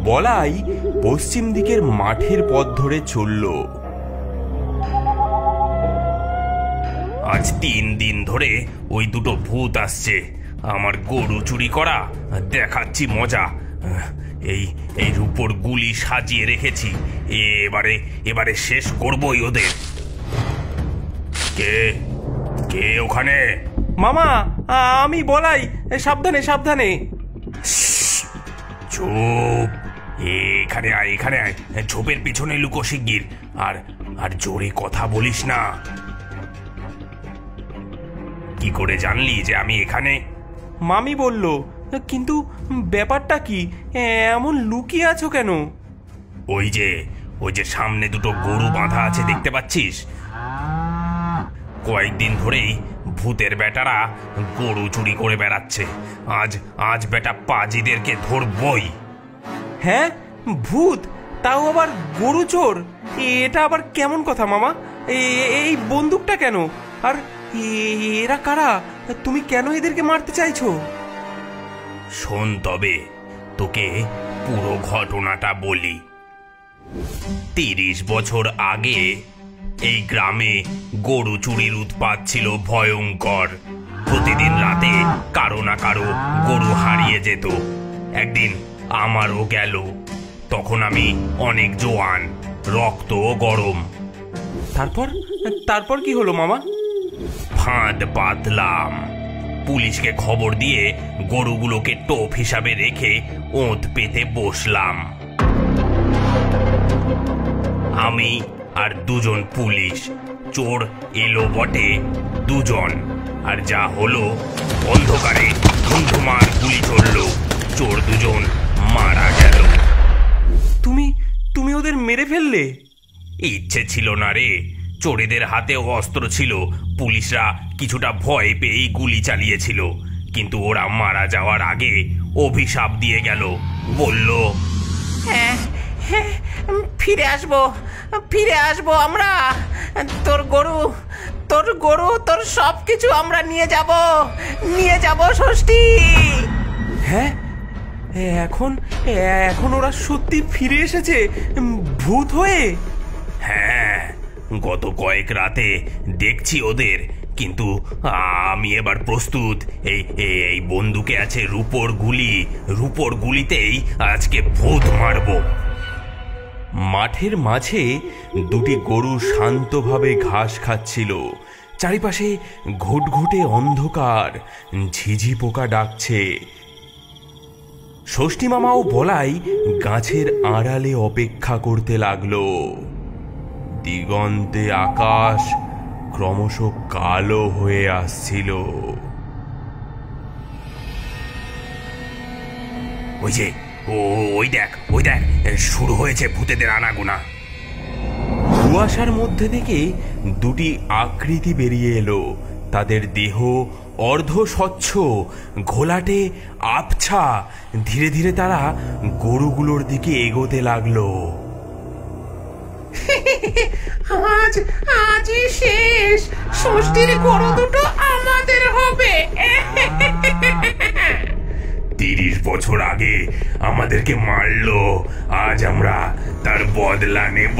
বলাই পশ্চিম দিকের মাঠের পথ ধরে চলল। আজ 3 দিন ধরে ওই দুটো ভূত আসছে আমার গরু চুরি করা। দেখাচ্ছি মজা। এই রূপোর গুলি সাজিয়ে রেখেছি, এবারে শেষ করবই ওদের। কে কে ওখানে? মামা, আমি বলাই। সাবধানে সাবধানে। চুপ, এখানে আয়, এখানে আয়। ঝোপের পিছনে লুকো শিগগির। আর জোরে কথা বলিস না। কি করে জানলি যে আমি এখানে? মামি বলল। কিন্তু ব্যাপারটা কি, এমন লুকিয়ে আছো কেন? ওই যে সামনে দুটো গরু বাঁধা আছে, দেখতে পাচ্ছিস? কয়েকদিন ধরেই ভূতের বেটারা গরু চুরি করে বেড়াচ্ছে। আজ বেটা পাজিদেরকে ধরবই। হ্যাঁ, ভূত, তাও আবার গরু চোর? এটা আবার কেমন কথা মামা? এই বন্দুকটা কেন? আর এরা কারা? তুমি কেন এদেরকে মারতে চাইছো? শোন তবে, তোকে পুরো ঘটনাটা বলি। 30 বছর আগে এই গ্রামে গরু চুরির উৎপাত ছিল ভয়ঙ্কর। প্রতিদিন রাতে কারো না কারো গরু হারিয়ে যেত। একদিন আমারও গেল। তখন আমি অনেক জোয়ান, রক্ত গরম। তারপর কি হলো মামা? ফাঁদ পাতলাম। পুলিশকে খবর দিয়ে গরুগুলোকে টোপ হিসাবে রেখে ওঁত পেতে বসলাম। আমি আর 2 জন পুলিশ। চোর এলো বটে 2 জন, আর যা হলো, অন্ধকারে ধুমধুমার গুলি চলল। চোর 2 জন মারা গেল। তুমি ওদের মেরে ফেললে? ইচ্ছে ছিল না রে। চোরেদের হাতে অস্ত্র ছিল। পুলিশরা কিছুটা ভয় পেয়েই গুলি চালিয়েছিল, কিন্তু ওরা মারা যাওয়ার আগে অভিশাপ দিয়ে গেল। বলল, হ্যাঁ, ফিরে আসবো আমরা। তোর গরু তোর সবকিছু আমরা নিয়ে যাব ষষ্ঠী। হ্যাঁ, এখন ওরা সত্যি ফিরে এসেছে ভূত হয়ে? হ্যাঁ, গত কয়েক রাতে দেখছি ওদের, কিন্তু আমি এবার প্রস্তুত। এই বন্দুকে আছে রূপোর গুলিতেই আজকে ভূত মারব। মাঠের মাঝে 2টি গরু শান্তভাবে ঘাস খাচ্ছিল। চারিপাশে ঘুটঘুটে অন্ধকার, ঝিঝি পোকা ডাকছে। ষষ্ঠী মামাও বলাই গাছের আড়ালে অপেক্ষা করতে লাগলো। দিগন্তে আকাশ ক্রমশ কালো হয়ে আসছিল। ওই দেখ শুরু হয়েছে ভূতেদের আনাগোনা। কুয়াশার মধ্যে থেকে 2টি আকৃতি বেরিয়ে এলো। তাদের দেহ অর্ধ স্বচ্ছ, ঘোলাটে আবছা। ধীরে ধীরে তারা গরুগুলোর দিকে এগোতে লাগলো। আজই শেষ। ষষ্ঠীর গরু দুটো আমাদের হবে। 30 বছর আগে আমাদেরকে মারলো, আজ আমরা তার বদলা নেব।